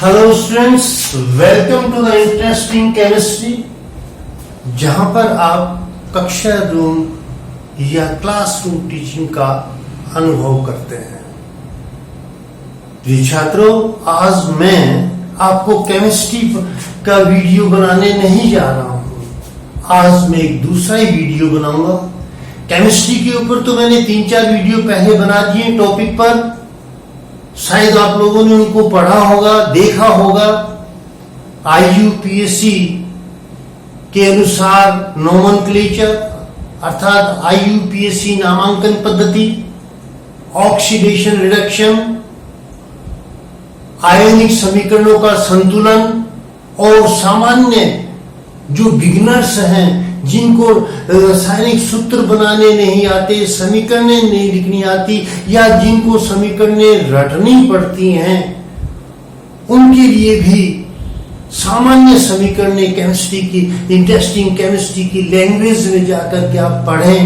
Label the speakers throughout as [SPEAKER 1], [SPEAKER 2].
[SPEAKER 1] Hello students, welcome to the interesting chemistry, जहां पर आप कक्षा रूम या क्लासरूम टीचिंग का अनुभव करते हैं। जी छात्रों, आज मैं आपको केमिस्ट्री का वीडियो बनाने नहीं जा रहा हूं। आज मैं एक दूसरा ही वीडियो बनाऊंगा। केमिस्ट्री के ऊपर तो मैंने 3-4 वीडियो पहले बना दिए टॉपिक पर, शायद आप लोगों ने उनको पढ़ा होगा, देखा होगा। IUPAC के अनुसार नोमेनक्लेचर अर्थात IUPAC नामांकन पद्धति, ऑक्सीडेशन रिडक्शन, आयनिक समीकरणों का संतुलन और सामान्य जो बिगिनर्स हैं, जिनको रासायनिक सूत्र बनाने नहीं आते, समीकरणें नहीं लिखनी आती या जिनको समीकरणें रटनी पड़ती हैं, उनके लिए भी सामान्य समीकरणें केमिस्ट्री की, इंटरेस्टिंग केमिस्ट्री की लैंग्वेज में जाकर के आप पढ़ें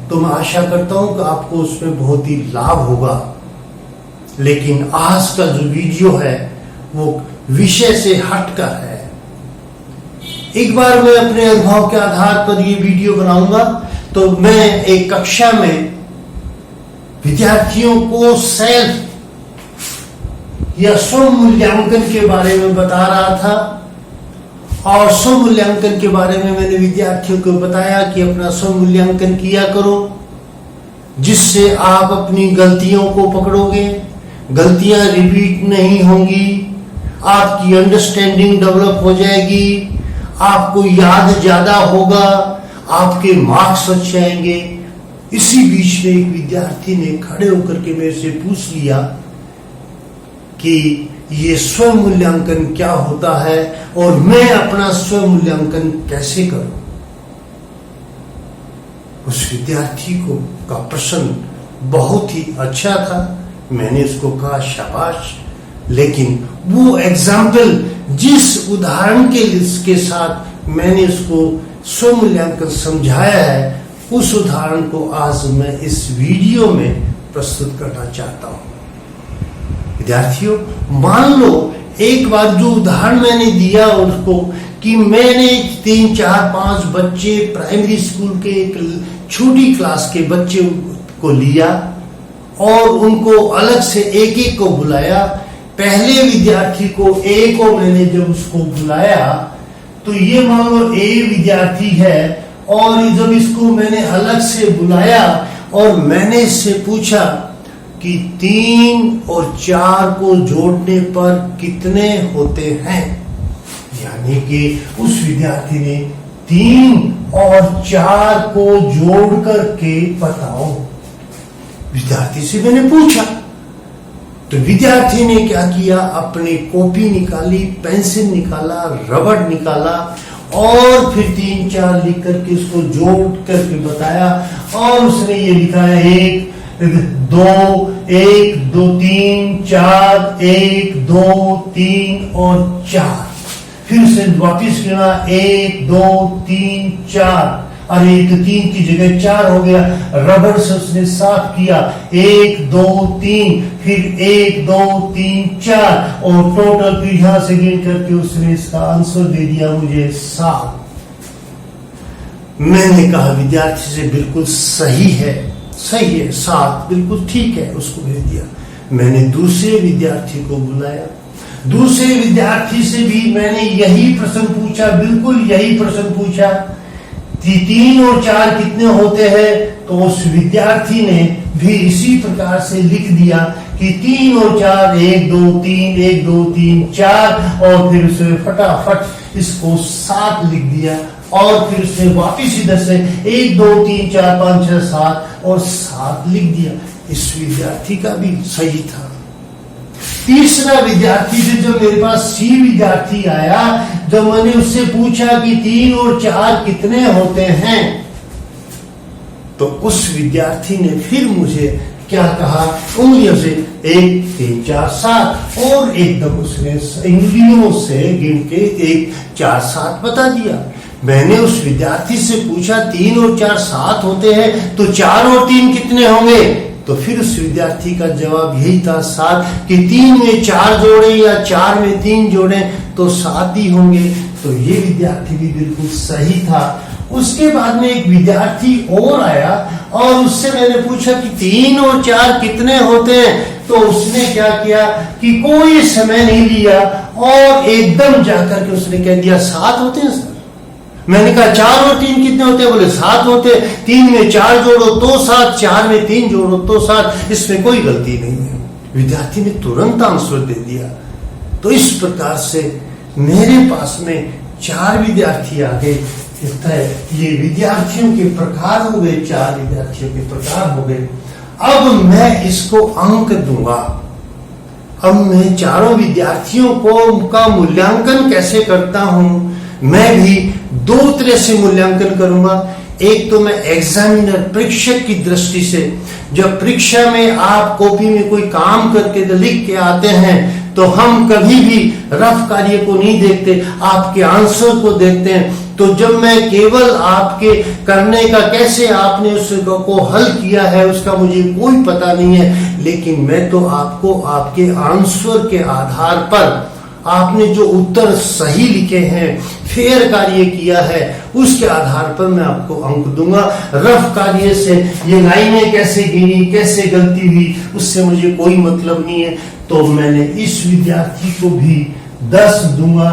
[SPEAKER 1] तो मैं आशा करता हूं कि आपको उसमें बहुत ही लाभ होगा। लेकिन आज का जो वीडियो है वो विषय से हटकर है। एक बार मैं अपने अनुभव के आधार पर ये वीडियो बनाऊंगा। तो मैं एक कक्षा में विद्यार्थियों को सेल्फ या स्व मूल्यांकन के बारे में बता रहा था, और स्व मूल्यांकन के बारे में मैंने विद्यार्थियों को बताया कि अपना स्व मूल्यांकन किया करो, जिससे आप अपनी गलतियों को पकड़ोगे, गलतियां रिपीट नहीं होंगी, आपकी अंडरस्टैंडिंग डेवलप हो जाएगी, आपको याद ज्यादा होगा, आपके मार्क्स अच्छे आएंगे। इसी बीच में एक विद्यार्थी ने खड़े होकर के मेरे से पूछ लिया कि ये स्व मूल्यांकन क्या होता है और मैं अपना स्व मूल्यांकन कैसे करूं। उस विद्यार्थी को का प्रश्न बहुत ही अच्छा था। मैंने उसको कहा शाबाश, लेकिन वो एग्जाम्पल, जिस उदाहरण के साथ मैंने उसको स्व मूल्यांकन समझाया है, उस उदाहरण को आज मैं इस वीडियो में प्रस्तुत करना चाहता हूं। विद्यार्थियों, मान लो एक बार जो उदाहरण मैंने दिया उसको कि मैंने 3, 4, 5 बच्चे प्राइमरी स्कूल के एक छोटी क्लास के बच्चे को लिया और उनको अलग से एक को बुलाया। पहले विद्यार्थी को A को मैंने जब उसको बुलाया तो ये मान लो A विद्यार्थी है, और जब इसको मैंने अलग से बुलाया और मैंने इससे पूछा कि 3 और 4 को जोड़ने पर कितने होते हैं, यानी कि उस विद्यार्थी ने 3 और 4 को जोड़ करके बताओ। विद्यार्थी से मैंने पूछा तो विद्यार्थी ने क्या किया, अपनी कॉपी निकाली, पेंसिल निकाला, रबड़ निकाला और फिर 3, 4 लिख करके उसको जोड़ करके बताया। और उसने ये लिखा है 1, 2, 1, 2, 3, 4, 1, 2, 3 और 4। फिर से वापिस गिना 1, 2, 3, 4। अरे तो 3 की जगह 4 हो गया। रबड़ से उसने साफ किया 1, 2, 3, फिर 1, 2, 3, 4 और टोटल फिर यहां से गिन करके उसने इसका आंसर दे दिया मुझे 7। मैंने कहा विद्यार्थी से बिल्कुल सही है 7 बिल्कुल ठीक है, उसको भेज दिया। मैंने दूसरे विद्यार्थी को बुलाया, दूसरे विद्यार्थी से भी मैंने यही प्रश्न पूछा, बिल्कुल यही प्रश्न पूछा, 3 और 4 कितने होते हैं। तो उस विद्यार्थी ने भी इसी प्रकार से लिख दिया कि 3 और 4 1, 2, 3, 1, 2, 3, 4 और फिर उसने फटाफट इसको 7 लिख दिया। और फिर उसने वापिस इधर से 1, 2, 3, 4, 5, 6, 7 और 7 लिख दिया। इस विद्यार्थी का भी सही था। तीसरा विद्यार्थी से जो मेरे पास C विद्यार्थी आया, जब मैंने उससे पूछा कि 3 और 4 कितने होते हैं, तो उस विद्यार्थी ने फिर मुझे क्या कहा, उंगलियों से 1, 3, 4, 7 और एकदम उसने उंगलियों से गिन के 1, 4, 7 बता दिया। मैंने उस विद्यार्थी से पूछा 3 और 4 7 होते हैं, तो 4 और 3 कितने होंगे। तो फिर उस विद्यार्थी का जवाब यही था 7, कि 3 में 4 जोड़े या 4 में 3 जोड़े तो 7 ही होंगे। तो ये विद्यार्थी भी बिल्कुल सही था। उसके बाद में एक विद्यार्थी और आया और उससे मैंने पूछा कि 3 और 4 कितने होते हैं। तो उसने क्या किया कि कोई समय नहीं लिया और एकदम जाकर के उसने कह दिया 7 होते हैं सर। मैंने कहा 4 और 3 कितने होते हैं? बोले 7 होते। 3 में 4 जोड़ो तो 7, 4 में 3 जोड़ो तो 7। इसमें कोई गलती नहीं है। विद्यार्थी ने तुरंत आंसर दे दिया। तो इस प्रकार से मेरे पास में 4 विद्यार्थी आ गए। ये विद्यार्थियों के प्रकार हो गए, 4 विद्यार्थियों के प्रकार हो गए। अब मैं इसको अंक दूंगा। अब मैं चारों विद्यार्थियों का मूल्यांकन कैसे करता हूं? मैं भी 2 तरह से मूल्यांकन करूंगा। एक तो मैं एग्जामिनर परीक्षक की दृष्टि से, जब परीक्षा में आप कॉपी में कोई काम करके लिख के आते हैं तो हम कभी भी रफ कार्य को नहीं देखते, आपके आंसर को देखते हैं। तो जब मैं केवल आपके करने का कैसे आपने उसको हल किया है उसका मुझे कोई पता नहीं है, लेकिन मैं तो आपको आपके आंसर के आधार पर, आपने जो उत्तर सही लिखे हैं, फेयर कार्य किया है, उसके आधार पर मैं आपको अंक दूंगा। रफ कार्य से ये लाइनें कैसे गिनी, कैसे गलती हुई, उससे मुझे कोई मतलब नहीं है। तो मैंने इस विद्यार्थी को भी 10 दूंगा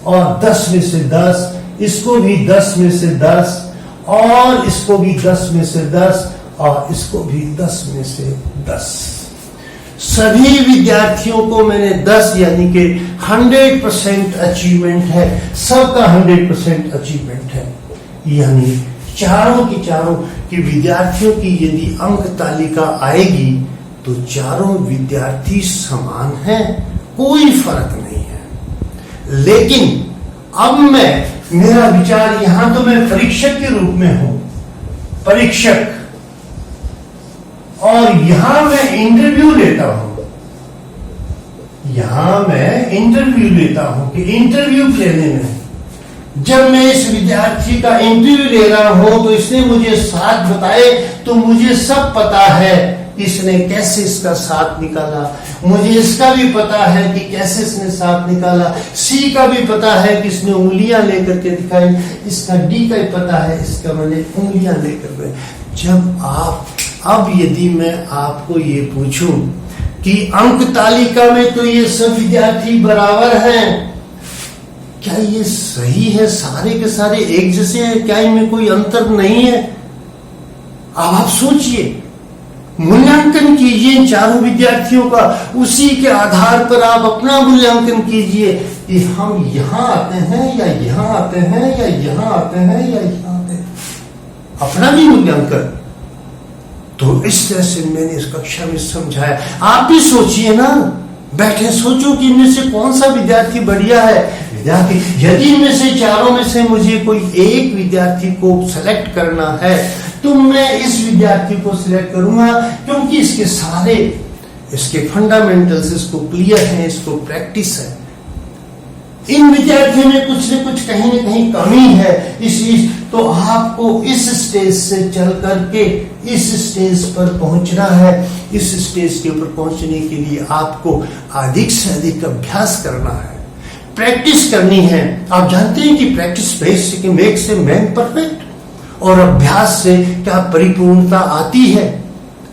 [SPEAKER 1] और 10 में से 10, इसको भी 10 में से 10 और इसको भी 10 में से 10 और इसको भी 10 में से 10। सभी विद्यार्थियों को मैंने 10 यानी कि 100% अचीवमेंट है, सबका 100% अचीवमेंट है। यानी चारों की विद्यार्थियों की यदि अंक तालिका आएगी तो चारों विद्यार्थी समान हैं, कोई फर्क नहीं है। लेकिन अब मेरा विचार, यहां तो मैं परीक्षक के रूप में हूं, परीक्षक, और यहां मैं इंटरव्यू लेता हूं। यहां मैं इंटरव्यू लेता हूं कि इंटरव्यू लेने में जब मैं इस विद्यार्थी का इंटरव्यू ले रहा हूं तो इसने मुझे 7 बताए, तो मुझे सब पता है इसने कैसे इसका 7 निकाला। मुझे इसका भी पता है कि कैसे इसने 7 निकाला। सी का भी पता है कि इसने उंगलियां लेकर के दिखाई। इसका डी का भी पता है, इसका मैंने उंगलियां लेकर के। जब आप, अब यदि मैं आपको ये पूछूं कि अंक तालिका में तो ये सब विद्यार्थी बराबर हैं, क्या ये सही है? सारे के सारे एक जैसे हैं? क्या इनमें कोई अंतर नहीं है? अब आप सोचिए, मूल्यांकन कीजिए इन चारों विद्यार्थियों का, उसी के आधार पर आप अपना मूल्यांकन कीजिए कि हम यहां आते हैं या यहां आते हैं या यहां आते हैं या यहां आते हैं, अपना भी मूल्यांकन। तो इस तरह से मैंने इस कक्षा में समझाया। आप भी सोचिए ना, बैठे सोचो कि इनमें से कौन सा विद्यार्थी बढ़िया है। विद्यार्थी, यदि इनमें से चारों में से मुझे कोई एक विद्यार्थी को सेलेक्ट करना है तो मैं इस विद्यार्थी को सिलेक्ट करूंगा, क्योंकि इसके फंडामेंटल्स इसको क्लियर है, इसको प्रैक्टिस है। इन विद्यार्थियों में कुछ न कुछ कहीं न कहीं कमी है। तो आपको इस स्टेज से चल करके इस स्टेज पर पहुंचना है। इस स्टेज के ऊपर पहुंचने के लिए आपको अधिक से अधिक अभ्यास करना है, प्रैक्टिस करनी है। आप जानते हैं कि practice makes a man perfect, और अभ्यास से क्या परिपूर्णता आती है।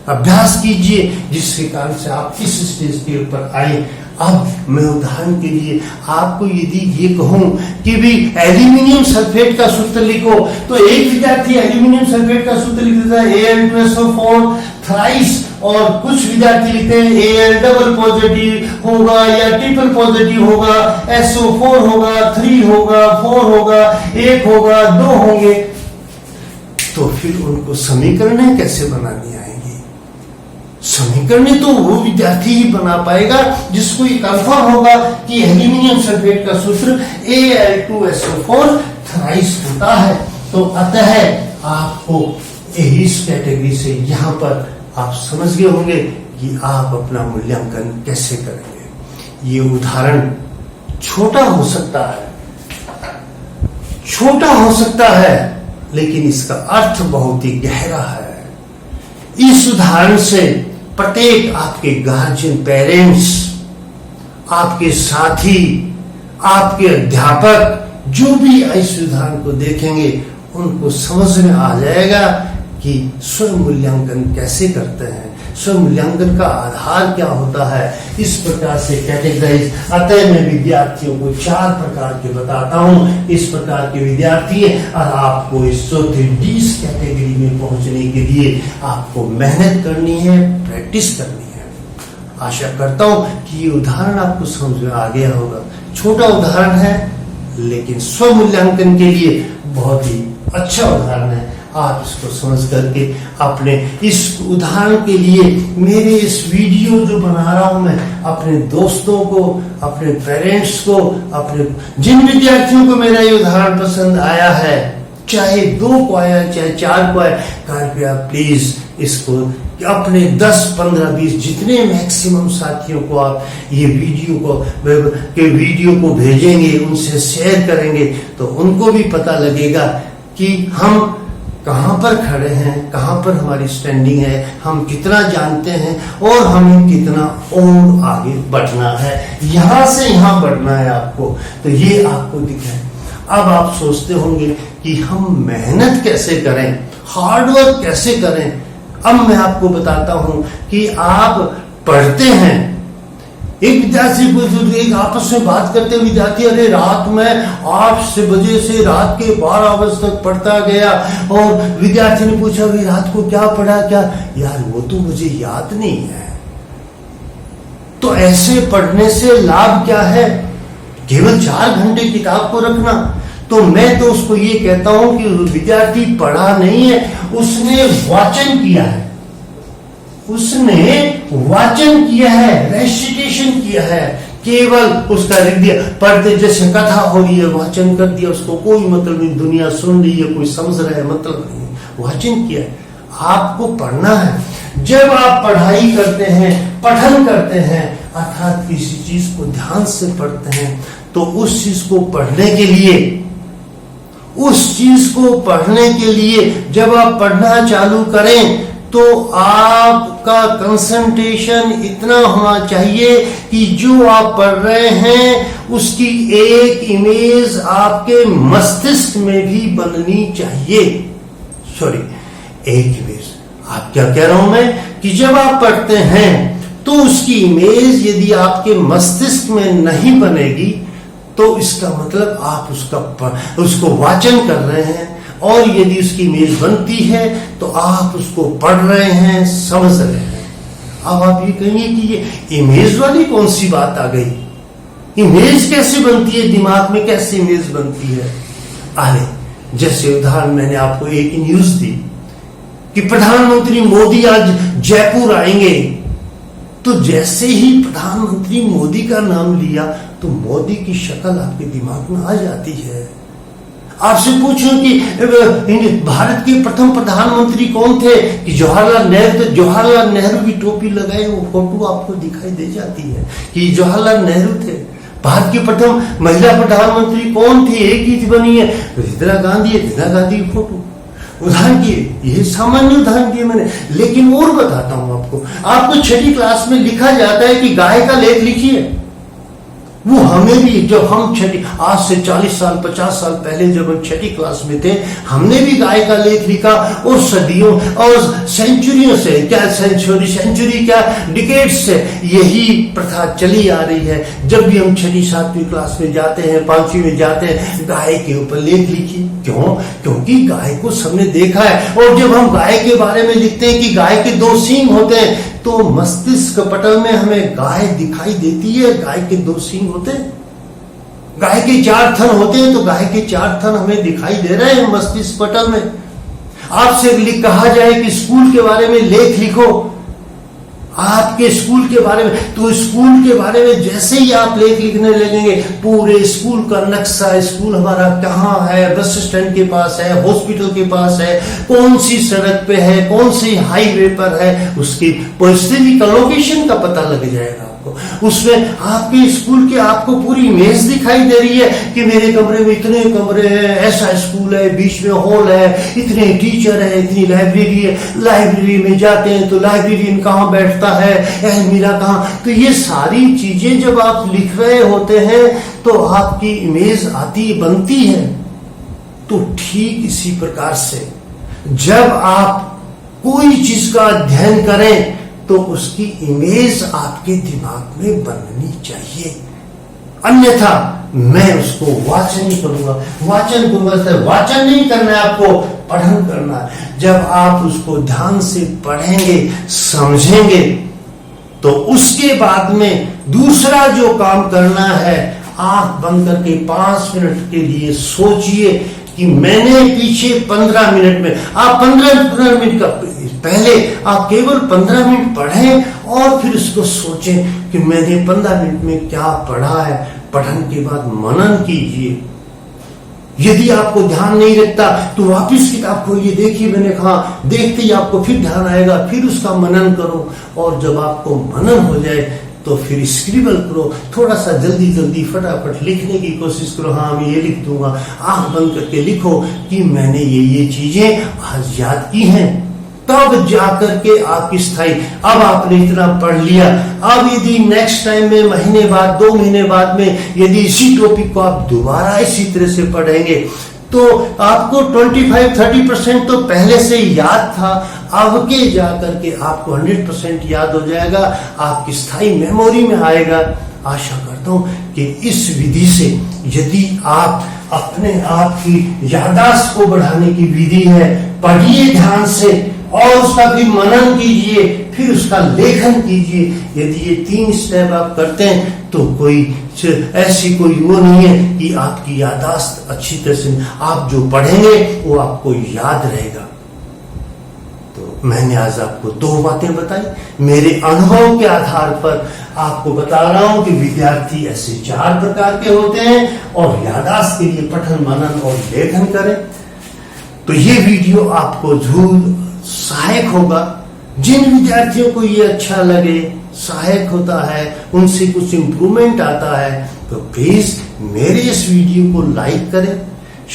[SPEAKER 1] अभ्यास कीजिए जिसके कारण से आप इस स्टेज के ऊपर आए। अब मैं उदाहरण के लिए आपको यदि ये कहूं कि भी एल्यूमिनियम सल्फेट का सूत्र लिखो, तो एक विद्यार्थी एल्यूमिनियम सल्फेट का सूत्र लिख देता है Al2SO4 थ्राइस, और कुछ विद्यार्थी लिखते हैं Al डबल पॉजिटिव होगा या ट्रिपल पॉजिटिव होगा, SO4 होगा, 3 होगा, 4 होगा, 1 होगा, 2 होंगे। तो फिर उनको समीकरण कैसे बनानी आएंगी? समीकरण तो वो विद्यार्थी ही बना पाएगा जिसको ये कंफर्म होगा कि एल्यूमिनियम सल्फेट का सूत्र Al2SO4 थ्राइस होता है। तो अतः आपको इस कैटेगरी से यहां पर आप समझ गए होंगे कि आप अपना मूल्यांकन कैसे करेंगे। ये उदाहरण छोटा हो सकता है, लेकिन इसका अर्थ बहुत ही गहरा है। इस उदाहरण से प्रत्येक आपके गार्जियन, पेरेंट्स, आपके साथी, आपके अध्यापक जो भी इस उदाहरण को देखेंगे उनको समझ में आ जाएगा कि स्वयं मूल्यांकन कैसे करते हैं, स्वयं मूल्यांकन का आधार क्या होता है। इस प्रकार से कैटेगराइज, अतः मैं विद्यार्थियों को 4 प्रकार के बताता हूं। इस प्रकार के विद्यार्थी और आपको इस चौथे डीस कैटेगरी में पहुंचने के लिए आपको मेहनत करनी है, प्रैक्टिस करनी है। आशा करता हूं कि ये उदाहरण आपको समझ में आ गया होगा। छोटा उदाहरण है लेकिन स्व मूल्यांकन के लिए बहुत ही अच्छा उदाहरण है। आप इसको समझ करके अपने इस उदाहरण के लिए मेरे इस वीडियो जो बना रहा हूं मैं, अपने दोस्तों को, अपने पेरेंट्स को, अपने जिन विद्यार्थियों को मेरा ये उदाहरण पसंद आया है, चाहे 2 को आया चाहे 4 को आया, कृपया प्लीज इसको अपने 10, 15, 20 जितने मैक्सिमम साथियों को आप ये वीडियो को भेजेंगे, उनसे शेयर करेंगे तो उनको भी पता लगेगा कि हम कहां पर खड़े हैं, कहां पर हमारी स्टैंडिंग है, हम कितना जानते हैं और हमें कितना और आगे बढ़ना है। यहां से यहां बढ़ना है आपको, तो ये आपको दिखे। अब आप सोचते होंगे कि हम मेहनत कैसे करें, हार्डवर्क कैसे करें। अब मैं आपको बताता हूं कि आप पढ़ते हैं, एक विद्यार्थी एक आपस में बात करते विद्यार्थी, अरे रात में 8 बजे से रात के 12 बजे तक पढ़ता गया, और विद्यार्थी ने पूछा भाई रात को क्या पढ़ा, क्या यार वो तो मुझे याद नहीं है। तो ऐसे पढ़ने से लाभ क्या है, केवल 4 घंटे किताब को रखना। तो मैं तो उसको ये कहता हूं कि विद्यार्थी पढ़ा नहीं है, उसने वाचन किया है, उसने वाचन किया है, रेसिटेशन किया है, केवल उसका लिख दिया। पढ़ते जैसे कथा हो रही है वाचन कर दिया, उसको कोई मतलब नहीं, दुनिया सुन रही है, कोई समझ रहा है, मतलब नहीं, वाचन किया है। आपको पढ़ना है। जब आप पढ़ाई करते हैं, पठन करते हैं, अर्थात किसी चीज को ध्यान से पढ़ते हैं, तो उस चीज को पढ़ने के लिए, जब आप पढ़ना चालू करें तो आपका कंसंट्रेशन इतना होना चाहिए कि जो आप पढ़ रहे हैं उसकी एक इमेज आपके मस्तिष्क में भी बननी चाहिए। एक इमेज, आप क्या कह रहा हूं मैं, कि जब आप पढ़ते हैं तो उसकी इमेज यदि आपके मस्तिष्क में नहीं बनेगी तो इसका मतलब आप उसको वाचन कर रहे हैं, और यदि उसकी इमेज बनती है तो आप उसको पढ़ रहे हैं, समझ रहे हैं। अब आप ये कहेंगे कि ये इमेज वाली कौन सी बात आ गई, इमेज कैसे बनती है, दिमाग में कैसे इमेज बनती है। अरे जैसे उदाहरण मैंने आपको एक न्यूज दी कि प्रधानमंत्री मोदी आज जयपुर आएंगे, तो जैसे ही प्रधानमंत्री मोदी का नाम लिया तो मोदी की शक्ल आपके दिमाग में आ जाती है। आपसे पूछो कि भारत के प्रथम प्रधानमंत्री कौन थे, कि जवाहरलाल नेहरू। तो जवाहरलाल नेहरू की टोपी लगाए वो फोटो आपको दिखाई दे जाती है कि जवाहरलाल नेहरू थे। भारत की प्रथम महिला प्रधानमंत्री कौन थी, एक ही बनी है, इंदिरा गांधी है, इंदिरा गांधी की फोटो। उदाहरण दिए, ये सामान्य उदाहरण दिए मैंने, लेकिन और बताता हूं आपको 6ठी क्लास में लिखा जाता है कि गाय का लेख लिखिए। वो हमें भी, जब हम आज से 40 साल 50 साल पहले जब हम 6ठी क्लास में थे, हमने भी गाय का लेख लिखा, और सदियों और सेंचुरियों से, क्या सेंचुरी क्या डिकेड्स से यही प्रथा चली आ रही है। जब भी हम 6ठी 7वीं क्लास में जाते हैं, 5वीं में जाते हैं, गाय के ऊपर लेख लिखिए। क्यों? क्योंकि गाय को सबने देखा है, और जब हम गाय के बारे में लिखते हैं कि गाय के 2 सींग होते हैं, तो मस्तिष्क पटल में हमें गाय दिखाई देती है, गाय के 2 सींग होते हैं। गाय के 4 थन होते हैं, तो गाय के 4 थन हमें दिखाई दे रहे हैं मस्तिष्क पटल में। आपसे कहा जाए कि स्कूल के बारे में लेख लिखो, आपके स्कूल के बारे में, तो स्कूल के बारे में जैसे ही आप लेख लिखने लगेंगे, पूरे स्कूल का नक्शा, स्कूल हमारा कहाँ है, बस स्टैंड के पास है, हॉस्पिटल के पास है, कौन सी सड़क पे है, कौन सी हाईवे पर है, उसकी परिस्थिति का, लोकेशन का पता लग जाएगा आपको। उसमें आपके स्कूल की आपको पूरी इमेज दिखाई दे रही है कि मेरे कमरे में इतने कमरे हैं, ऐसा स्कूल है, बीच में हॉल है, इतने टीचर है, इतनी लाइब्रेरी है, लाइब्रेरी में जाते हैं तो लाइब्रेरियन कहाँ बैठता है, अलमीरा कहाँ। तो ये सारी चीजें जब आप लिख रहे होते हैं तो आपकी इमेज आती बनती है। तो ठीक इसी प्रकार से जब आप कोई चीज का अध्ययन करें तो उसकी इमेज आपके दिमाग में बननी चाहिए, अन्यथा मैं उसको वाचन ही करूंगा। वाचन वाचन नहीं करना है, आपको पठन करना है। जब आप उसको ध्यान से पढ़ेंगे, समझेंगे, तो उसके बाद में दूसरा जो काम करना है, आंख बंद करके 5 मिनट के लिए सोचिए कि मैंने पीछे 15 मिनट में, आप 15 मिनट का पहले आप केवल 15 मिनट पढ़ें और फिर उसको सोचें कि मैंने 15 मिनट में क्या पढ़ा है। पठन के बाद मनन कीजिए। यदि आपको ध्यान नहीं रखता तो वापिस किताब खोलिए, देखिए मैंने कहा, देखते ही आपको फिर ध्यान आएगा, फिर उसका मनन करो। और जब आपको मनन हो जाए तो फिर स्क्रिबल करो, थोड़ा सा जल्दी जल्दी फटाफट लिखने की कोशिश करो। हाँ मैं ये लिख दूंगा, आंख बंद करके लिखो कि मैंने ये चीजें आज याद की हैं, तब जाकर के आपकी स्थायी। अब आपने इतना पढ़ लिया, अब यदि नेक्स्ट टाइम में महीने बाद 2 महीने बाद में यदि इसी टॉपिक को आप दोबारा इसी तरह से पढ़ेंगे तो आपको 25-30% तो पहले से याद था, अब के जाकर के आपको 100% याद हो जाएगा, आपकी स्थायी मेमोरी में आएगा। आशा करता हूं कि इस विधि से यदि आप अपने आप की याददाश्त को बढ़ाने की विधि है, पढ़िए ध्यान से और उसका भी मनन कीजिए, फिर उसका लेखन कीजिए। यदि ये 3 स्टेप आप करते हैं तो कोई ऐसी कोई वो नहीं है कि आपकी याददाश्त अच्छी तरह से, आप जो पढ़ेंगे वो आपको याद रहेगा। तो मैंने आज आपको 2 बातें बताई, मेरे अनुभव के आधार पर आपको बता रहा हूं कि विद्यार्थी ऐसे 4 प्रकार के होते हैं और याददाश्त के लिए पठन, मनन और लेखन करें। तो ये वीडियो आपको जरूर सहायक होगा। जिन विद्यार्थियों को ये अच्छा लगे, सहायक होता है, उनसे कुछ इंप्रूवमेंट आता है, तो प्लीज मेरे इस वीडियो को लाइक करें,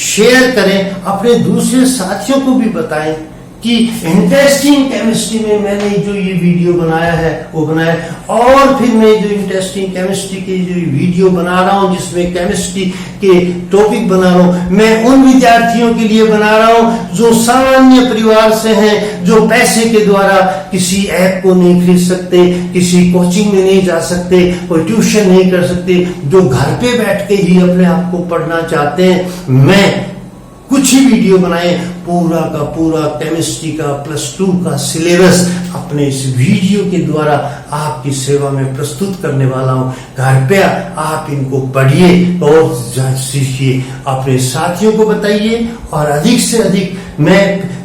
[SPEAKER 1] शेयर करें, अपने दूसरे साथियों को भी बताएं कि इंटरेस्टिंग केमिस्ट्री में मैंने जो ये वीडियो बनाया है वो बनाया। और फिर मैं जो इंटरेस्टिंग केमिस्ट्री की जो वीडियो बना रहा हूँ, जिसमें केमिस्ट्री के टॉपिक बना रहा हूँ, मैं उन विद्यार्थियों के लिए बना रहा हूँ जो सामान्य परिवार से हैं, जो पैसे के द्वारा किसी ऐप को नहीं खरीद सकते, किसी कोचिंग में नहीं जा सकते, कोई ट्यूशन नहीं कर सकते, जो घर पे बैठ के ही अपने आप को पढ़ना चाहते हैं। मैं कुछ ही वीडियो बनाए, पूरा का पूरा केमिस्ट्री का +2 का सिलेबस अपने इस वीडियो के द्वारा आपकी सेवा में प्रस्तुत करने वाला हूं। घर पे आप इनको पढ़िए और सीखिए, अपने साथियों को बताइए और अधिक से अधिक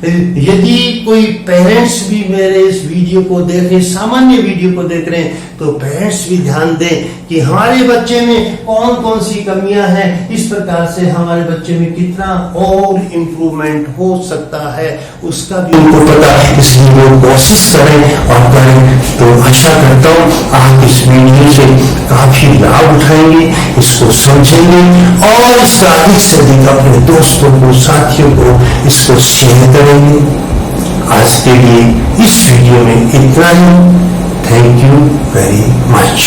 [SPEAKER 1] यदि कोई पेरेंट्स भी मेरे इस वीडियो को देख रहे, सामान्य वीडियो को देख रहे हैं, तो पेरेंट्स भी ध्यान दें कि हमारे बच्चे में कौन कौन सी कमियां हैं, इस प्रकार से हमारे बच्चे में कितना और इम्प्रूवमेंट हो सकता है उसका भी उनको पता है। इसलिए वो कोशिश करें और करें। तो आशा करता हूँ आप इस वीडियो से काफी लाभ उठाएंगे, इसको समझेंगे और इसका अधिक से अधिक अपने दोस्तों को, साथियों को इसको शेयर करेंगे। आज के लिए इस वीडियो में इतना ही। Thank you very much.